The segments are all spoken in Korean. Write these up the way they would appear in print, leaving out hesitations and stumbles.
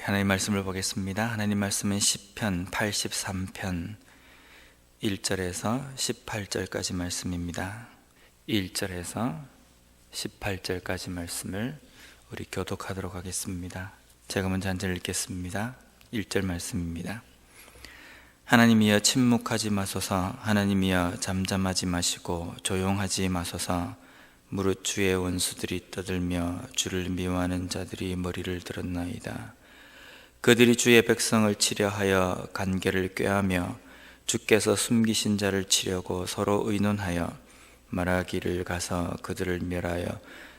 하나님 말씀을 보겠습니다. 하나님 말씀은 시편 83편 1절에서 18절까지 말씀입니다. 1절에서 18절까지 말씀을 우리 교독하도록 하겠습니다. 제가 먼저 한 절 읽겠습니다. 1절 말씀입니다. 하나님이여 침묵하지 마소서. 하나님이여 잠잠하지 마시고 조용하지 마소서. 무릇 주의 원수들이 떠들며 주를 미워하는 자들이 머리를 들었나이다. 그들이 주의 백성을 치려하여 간계를 꾀하며 주께서 숨기신 자를 치려고 서로 의논하여 말하기를 가서 그들을 멸하여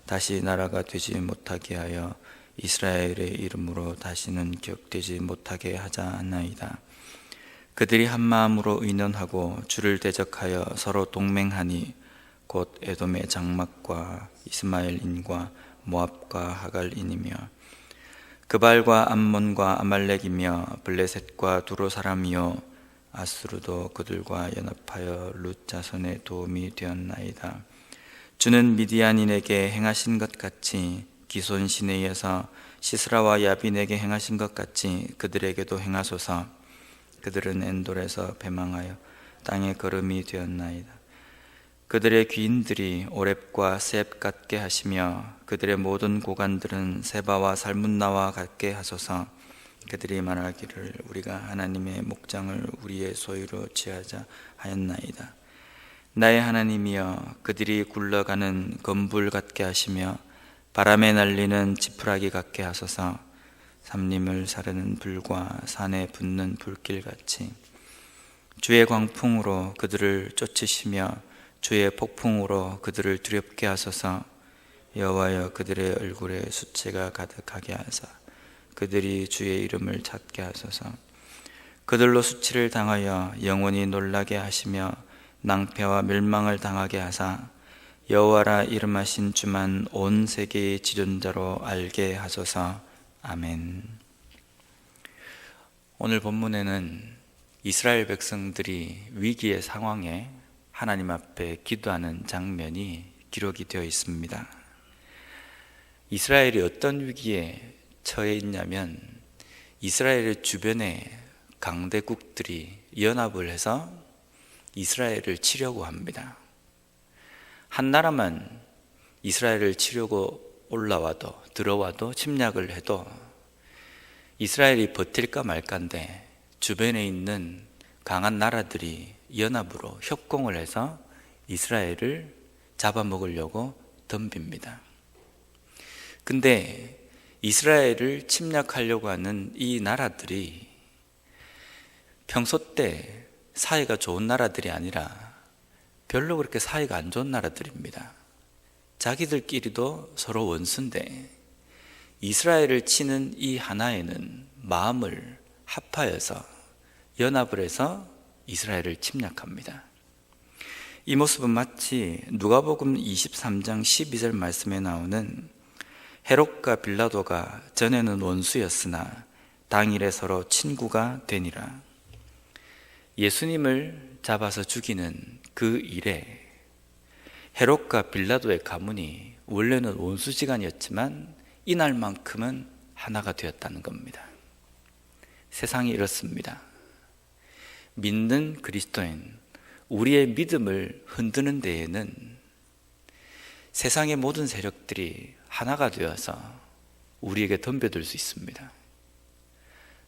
다시 나라가 되지 못하게 하여 이스라엘의 이름으로 다시는 기억되지 못하게 하자 하나이다. 그들이 한 마음으로 의논하고 주를 대적하여 서로 동맹하니 곧 에돔의 장막과 이스마엘인과 모압과 하갈인이며 그발과 암몬과 아말렉이며 블레셋과 두로 사람이요 아수르도 그들과 연합하여 룻 자손의 도움이 되었나이다. 주는 미디안인에게 행하신 것 같이 기손 시내에서 시스라와 야빈에게 행하신 것 같이 그들에게도 행하소서. 그들은 엔돌에서 배망하여 땅의 거름이 되었나이다. 그들의 귀인들이 오렙과 셉 같게 하시며 그들의 모든 고관들은 세바와 살문나와 같게 하소서. 그들이 말하기를 우리가 하나님의 목장을 우리의 소유로 취하자 하였나이다. 나의 하나님이여 그들이 굴러가는 검불 같게 하시며 바람에 날리는 지푸라기 같게 하소서. 삼림을 사르는 불과 산에 붙는 불길같이 주의 광풍으로 그들을 쫓으시며 주의 폭풍으로 그들을 두렵게 하소서. 여호와여 그들의 얼굴에 수치가 가득하게 하사 그들이 주의 이름을 찾게 하소서. 그들로 수치를 당하여 영원히 놀라게 하시며 낭패와 멸망을 당하게 하사 여호와라 이름하신 주만 온 세계의 지존자로 알게 하소서. 아멘. 오늘 본문에는 이스라엘 백성들이 위기의 상황에 하나님 앞에 기도하는 장면이 기록이 되어 있습니다. 이스라엘이 어떤 위기에 처해 있냐면 이스라엘 주변에 강대국들이 연합을 해서 이스라엘을 치려고 합니다. 한 나라만 이스라엘을 치려고 들어와도 침략을 해도 이스라엘이 버틸까 말까인데 주변에 있는 강한 나라들이 연합으로 협공을 해서 이스라엘을 잡아먹으려고 덤빕니다. 근데 이스라엘을 침략하려고 하는 이 나라들이 평소 때 사이가 좋은 나라들이 아니라 별로 그렇게 사이가 안 좋은 나라들입니다. 자기들끼리도 서로 원수인데 이스라엘을 치는 이 하나에는 마음을 합하여서 연합을 해서 이스라엘을 침략합니다. 이 모습은 마치 누가복음 23장 12절 말씀에 나오는 헤롯과 빌라도가 전에는 원수였으나 당일에 서로 친구가 되니라. 예수님을 잡아서 죽이는 그 일에 헤롯과 빌라도의 가문이 원래는 원수지간이었지만 이날만큼은 하나가 되었다는 겁니다. 세상이 이렇습니다. 믿는 그리스도인, 우리의 믿음을 흔드는 데에는 세상의 모든 세력들이 하나가 되어서 우리에게 덤벼들 수 있습니다.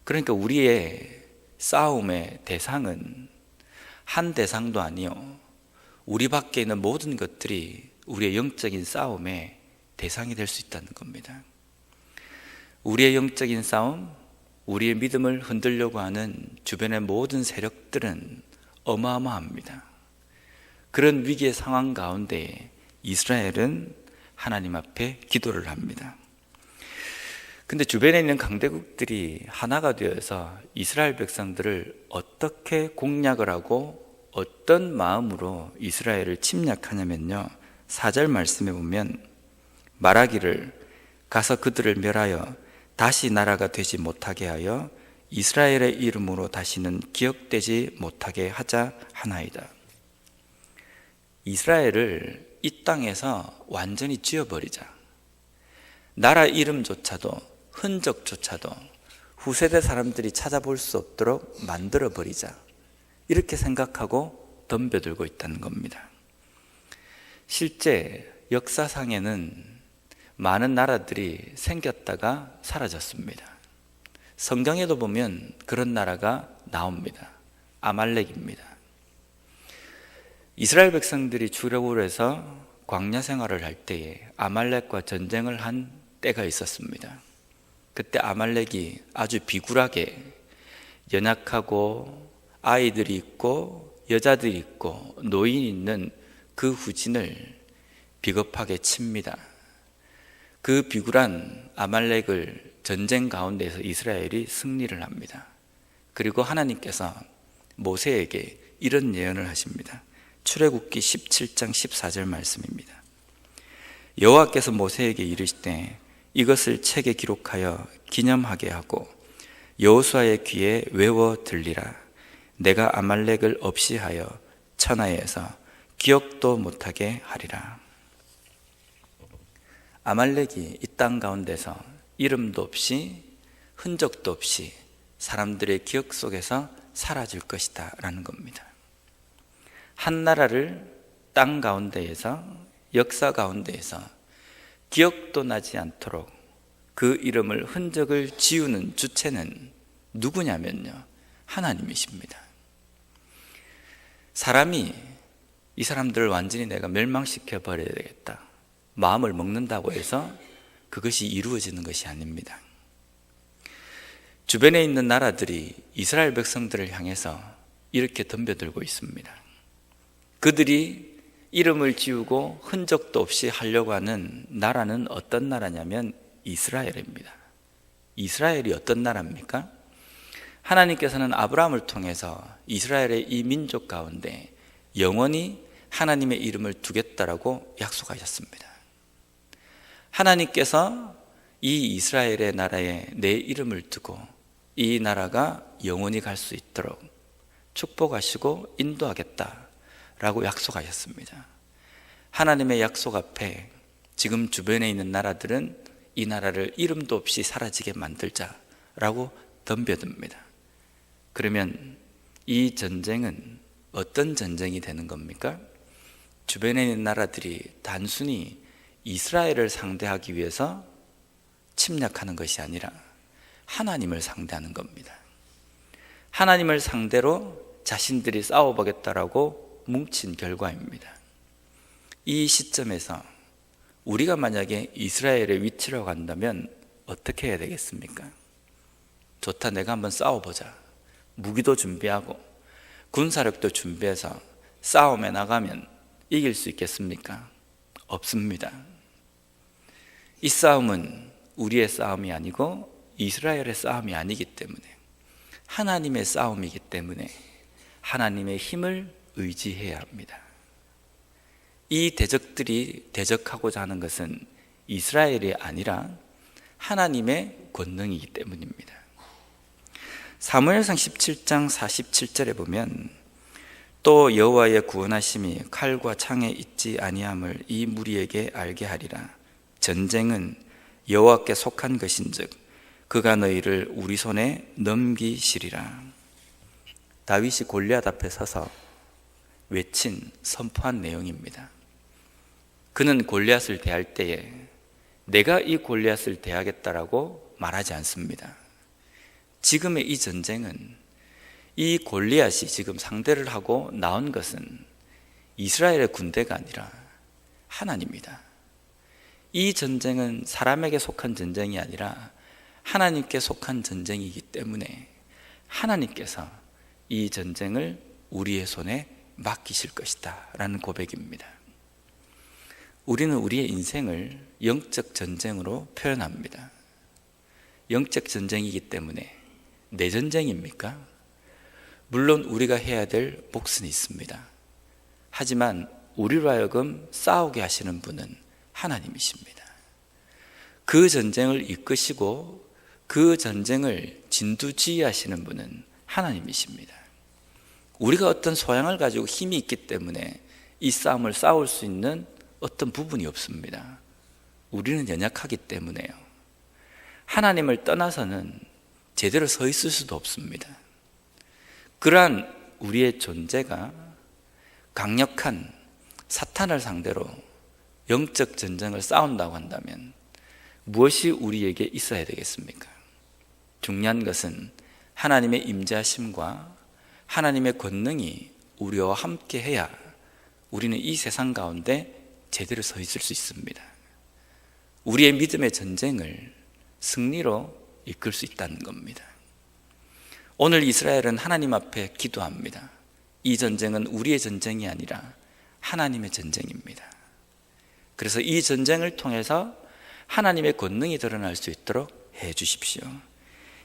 그러니까 우리의 싸움의 대상은 한 대상도 아니요, 우리 밖에 있는 모든 것들이 우리의 영적인 싸움의 대상이 될 수 있다는 겁니다. 우리의 영적인 싸움, 우리의 믿음을 흔들려고 하는 주변의 모든 세력들은 어마어마합니다. 그런 위기의 상황 가운데 이스라엘은 하나님 앞에 기도를 합니다. 근데 주변에 있는 강대국들이 하나가 되어서 이스라엘 백성들을 어떻게 공략을 하고 어떤 마음으로 이스라엘을 침략하냐면요, 4절 말씀에 보면 말하기를 가서 그들을 멸하여 다시 나라가 되지 못하게 하여 이스라엘의 이름으로 다시는 기억되지 못하게 하자 하나이다. 이스라엘을 이 땅에서 완전히 지워버리자. 나라 이름조차도 흔적조차도 후세대 사람들이 찾아볼 수 없도록 만들어버리자, 이렇게 생각하고 덤벼들고 있다는 겁니다. 실제 역사상에는 많은 나라들이 생겼다가 사라졌습니다. 성경에도 보면 그런 나라가 나옵니다. 아말렉입니다. 이스라엘 백성들이 출애굽을 해서 광야 생활을 할 때에 아말렉과 전쟁을 한 때가 있었습니다. 그때 아말렉이 아주 비굴하게 연약하고 아이들이 있고 여자들이 있고 노인이 있는 그 후진을 비겁하게 칩니다. 그 비굴한 아말렉을 전쟁 가운데에서 이스라엘이 승리를 합니다. 그리고 하나님께서 모세에게 이런 예언을 하십니다. 출애굽기 17장 14절 말씀입니다. 여호와께서 모세에게 이르시되 이것을 책에 기록하여 기념하게 하고 여호수아의 귀에 외워 들리라. 내가 아말렉을 없이 하여 천하에서 기억도 못하게 하리라. 아말렉이 이 땅 가운데서 이름도 없이 흔적도 없이 사람들의 기억 속에서 사라질 것이다 라는 겁니다. 한 나라를 땅 가운데에서, 역사 가운데에서 기억도 나지 않도록 그 이름을, 흔적을 지우는 주체는 누구냐면요, 하나님이십니다. 사람이 이 사람들을 완전히 내가 멸망시켜 버려야 되겠다, 마음을 먹는다고 해서 그것이 이루어지는 것이 아닙니다. 주변에 있는 나라들이 이스라엘 백성들을 향해서 이렇게 덤벼들고 있습니다. 그들이 이름을 지우고 흔적도 없이 하려고 하는 나라는 어떤 나라냐면 이스라엘입니다. 이스라엘이 어떤 나라입니까? 하나님께서는 아브라함을 통해서 이스라엘의 이 민족 가운데 영원히 하나님의 이름을 두겠다라고 약속하셨습니다. 하나님께서 이 이스라엘의 나라에 내 이름을 두고 이 나라가 영원히 갈 수 있도록 축복하시고 인도하겠다라고 약속하셨습니다. 하나님의 약속 앞에 지금 주변에 있는 나라들은 이 나라를 이름도 없이 사라지게 만들자라고 덤벼듭니다. 그러면 이 전쟁은 어떤 전쟁이 되는 겁니까? 주변에 있는 나라들이 단순히 이스라엘을 상대하기 위해서 침략하는 것이 아니라 하나님을 상대하는 겁니다. 하나님을 상대로 자신들이 싸워보겠다라고 뭉친 결과입니다. 이 시점에서 우리가 만약에 이스라엘의 위치로 간다면 어떻게 해야 되겠습니까? 좋다, 내가 한번 싸워보자. 무기도 준비하고 군사력도 준비해서 싸움에 나가면 이길 수 있겠습니까? 없습니다. 이 싸움은 우리의 싸움이 아니고 이스라엘의 싸움이 아니기 때문에, 하나님의 싸움이기 때문에 하나님의 힘을 의지해야 합니다. 이 대적들이 대적하고자 하는 것은 이스라엘이 아니라 하나님의 권능이기 때문입니다. 사무엘상 17장 47절에 보면 또 여호와의 구원하심이 칼과 창에 있지 아니함을 이 무리에게 알게 하리라. 전쟁은 여호와께 속한 것인즉 그가 너희를 우리 손에 넘기시리라. 다윗이 골리앗 앞에 서서 외친, 선포한 내용입니다. 그는 골리앗을 대할 때에 내가 이 골리앗을 대하겠다라고 말하지 않습니다. 지금의 이 전쟁은, 이 골리앗이 지금 상대를 하고 나온 것은 이스라엘의 군대가 아니라 하나님입니다. 이 전쟁은 사람에게 속한 전쟁이 아니라 하나님께 속한 전쟁이기 때문에 하나님께서 이 전쟁을 우리의 손에 맡기실 것이다 라는 고백입니다. 우리는 우리의 인생을 영적 전쟁으로 표현합니다. 영적 전쟁이기 때문에 내 전쟁입니까? 물론 우리가 해야 될 몫은 있습니다. 하지만 우리로 하여금 싸우게 하시는 분은 하나님이십니다. 그 전쟁을 이끄시고 그 전쟁을 진두지휘하시는 분은 하나님이십니다. 우리가 어떤 소양을 가지고 힘이 있기 때문에 이 싸움을 싸울 수 있는 어떤 부분이 없습니다. 우리는 연약하기 때문에요. 하나님을 떠나서는 제대로 서 있을 수도 없습니다. 그러한 우리의 존재가 강력한 사탄을 상대로 영적 전쟁을 싸운다고 한다면 무엇이 우리에게 있어야 되겠습니까? 중요한 것은 하나님의 임재하심과 하나님의 권능이 우리와 함께 해야 우리는 이 세상 가운데 제대로 서 있을 수 있습니다. 우리의 믿음의 전쟁을 승리로 이끌 수 있다는 겁니다. 오늘 이스라엘은 하나님 앞에 기도합니다. 이 전쟁은 우리의 전쟁이 아니라 하나님의 전쟁입니다. 그래서 이 전쟁을 통해서 하나님의 권능이 드러날 수 있도록 해 주십시오.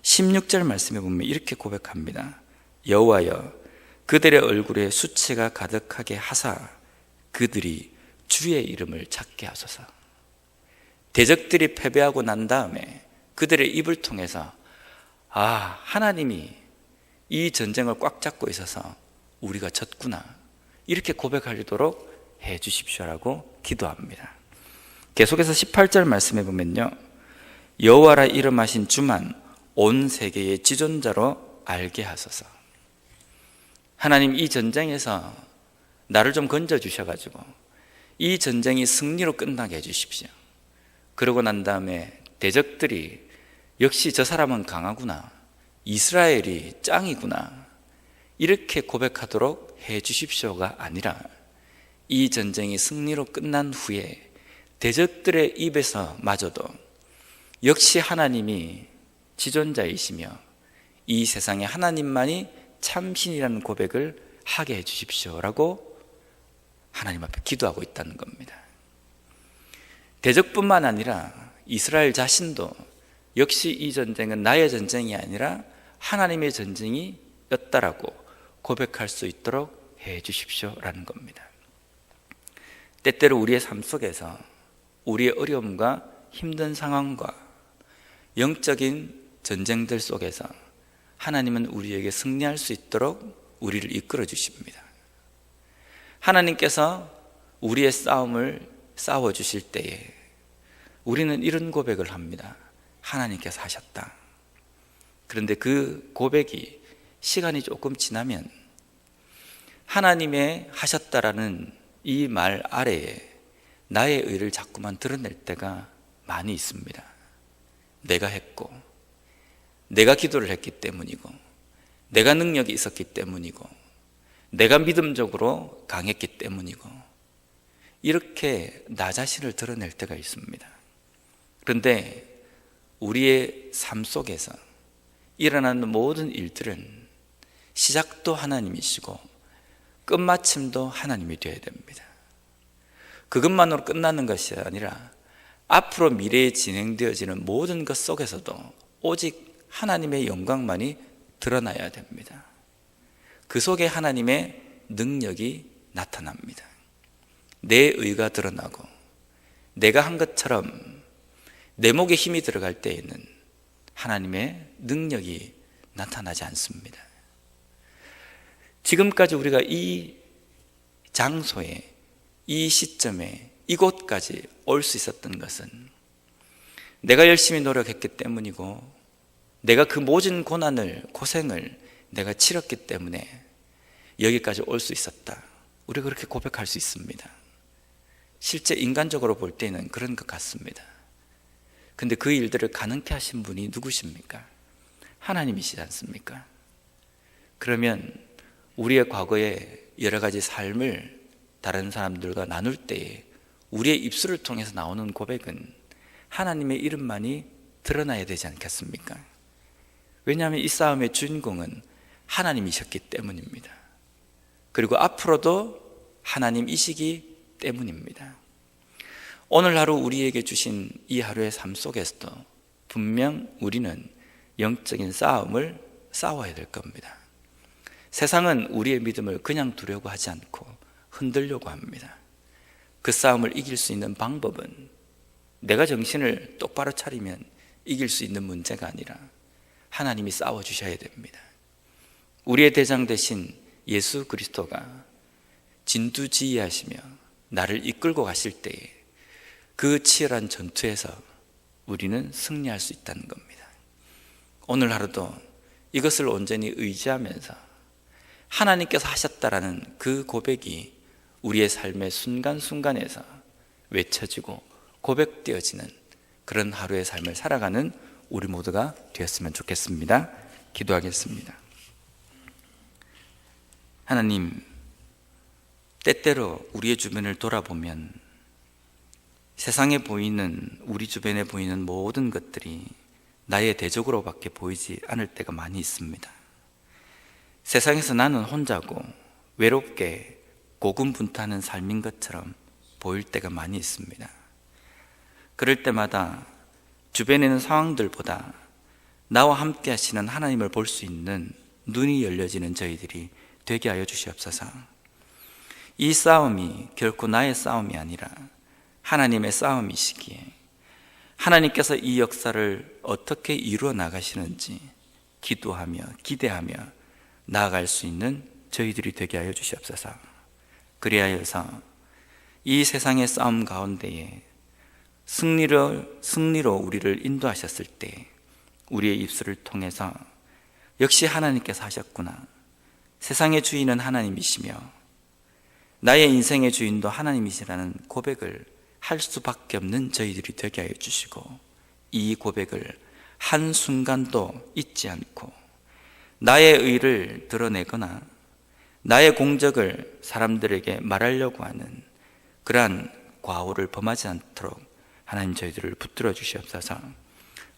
16절 말씀에 보면 이렇게 고백합니다. 여호와여, 그들의 얼굴에 수치가 가득하게 하사 그들이 주의 이름을 찾게 하소서. 대적들이 패배하고 난 다음에 그들의 입을 통해서 하나님이 이 전쟁을 꽉 잡고 있어서 우리가 졌구나, 이렇게 고백하도록 해 주십시오라고 기도합니다. 계속해서 18절 말씀해 보면요, 여호와라 이름하신 주만 온 세계의 지존자로 알게 하소서. 하나님, 이 전쟁에서 나를 좀 건져 주셔가지고 이 전쟁이 승리로 끝나게 해주십시오. 그러고 난 다음에 대적들이 역시 저 사람은 강하구나, 이스라엘이 짱이구나, 이렇게 고백하도록 해 주십시오가 아니라 이 전쟁이 승리로 끝난 후에 대적들의 입에서 마저도 역시 하나님이 지존자이시며 이 세상에 하나님만이 참신이라는 고백을 하게 해 주십시오라고 하나님 앞에 기도하고 있다는 겁니다. 대적뿐만 아니라 이스라엘 자신도 역시 이 전쟁은 나의 전쟁이 아니라 하나님의 전쟁이었다라고 고백할 수 있도록 해 주십시오라는 겁니다. 때때로 우리의 삶 속에서 우리의 어려움과 힘든 상황과 영적인 전쟁들 속에서 하나님은 우리에게 승리할 수 있도록 우리를 이끌어 주십니다. 하나님께서 우리의 싸움을 싸워 주실 때에 우리는 이런 고백을 합니다. 하나님께서 하셨다. 그런데 그 고백이 시간이 조금 지나면 하나님의 하셨다라는 이 말 아래에 나의 의를 자꾸만 드러낼 때가 많이 있습니다. 내가 했고, 내가 기도를 했기 때문이고, 내가 능력이 있었기 때문이고, 내가 믿음적으로 강했기 때문이고, 이렇게 나 자신을 드러낼 때가 있습니다. 그런데 우리의 삶 속에서 일어나는 모든 일들은 시작도 하나님이시고 끝마침도 하나님이 되어야 됩니다. 그것만으로 끝나는 것이 아니라 앞으로 미래에 진행되어지는 모든 것 속에서도 오직 하나님의 영광만이 드러나야 됩니다. 그 속에 하나님의 능력이 나타납니다. 내 의가 드러나고 내가 한 것처럼 내 목에 힘이 들어갈 때에는 하나님의 능력이 나타나지 않습니다. 지금까지 우리가 이 장소에, 이 시점에, 이곳까지 올 수 있었던 것은 내가 열심히 노력했기 때문이고, 내가 그 모든 고난을, 고생을 내가 치렀기 때문에 여기까지 올 수 있었다. 우리가 그렇게 고백할 수 있습니다. 실제 인간적으로 볼 때는 그런 것 같습니다. 근데 그 일들을 가능케 하신 분이 누구십니까? 하나님이시지 않습니까? 그러면 우리의 과거의 여러 가지 삶을 다른 사람들과 나눌 때에 우리의 입술을 통해서 나오는 고백은 하나님의 이름만이 드러나야 되지 않겠습니까? 왜냐하면 이 싸움의 주인공은 하나님이셨기 때문입니다. 그리고 앞으로도 하나님이시기 때문입니다. 오늘 하루 우리에게 주신 이 하루의 삶 속에서도 분명 우리는 영적인 싸움을 싸워야 될 겁니다. 세상은 우리의 믿음을 그냥 두려고 하지 않고 흔들려고 합니다. 그 싸움을 이길 수 있는 방법은 내가 정신을 똑바로 차리면 이길 수 있는 문제가 아니라 하나님이 싸워주셔야 됩니다. 우리의 대장 되신 예수 그리스도가 진두지휘하시며 나를 이끌고 가실 때에 그 치열한 전투에서 우리는 승리할 수 있다는 겁니다. 오늘 하루도 이것을 온전히 의지하면서 하나님께서 하셨다라는 그 고백이 우리의 삶의 순간순간에서 외쳐지고 고백되어지는 그런 하루의 삶을 살아가는 우리 모두가 되었으면 좋겠습니다. 기도하겠습니다. 하나님, 때때로 우리의 주변을 돌아보면 세상에 보이는, 우리 주변에 보이는 모든 것들이 나의 대적으로밖에 보이지 않을 때가 많이 있습니다. 세상에서 나는 혼자고 외롭게 고군분투하는 삶인 것처럼 보일 때가 많이 있습니다. 그럴 때마다 주변에 있는 상황들보다 나와 함께 하시는 하나님을 볼 수 있는 눈이 열려지는 저희들이 되게 하여 주시옵소서. 이 싸움이 결코 나의 싸움이 아니라 하나님의 싸움이시기에 하나님께서 이 역사를 어떻게 이루어 나가시는지 기도하며 기대하며 나아갈 수 있는 저희들이 되게 하여 주시옵소서. 그리하여서 이 세상의 싸움 가운데에 승리로 우리를 인도하셨을 때 우리의 입술을 통해서 역시 하나님께서 하셨구나, 세상의 주인은 하나님이시며 나의 인생의 주인도 하나님이시라는 고백을 할 수밖에 없는 저희들이 되게 하여 주시고, 이 고백을 한순간도 잊지 않고 나의 의를 드러내거나 나의 공적을 사람들에게 말하려고 하는 그러한 과오를 범하지 않도록 하나님 저희들을 붙들어 주시옵소서.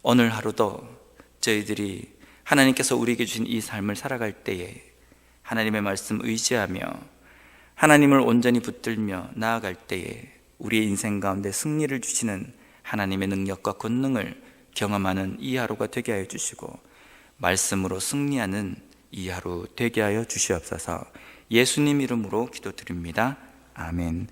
오늘 하루도 저희들이 하나님께서 우리에게 주신 이 삶을 살아갈 때에 하나님의 말씀 의지하며 하나님을 온전히 붙들며 나아갈 때에 우리의 인생 가운데 승리를 주시는 하나님의 능력과 권능을 경험하는 이 하루가 되게 하여 주시고 말씀으로 승리하는 이 하루 되게 하여 주시옵소서. 예수님 이름으로 기도드립니다. 아멘.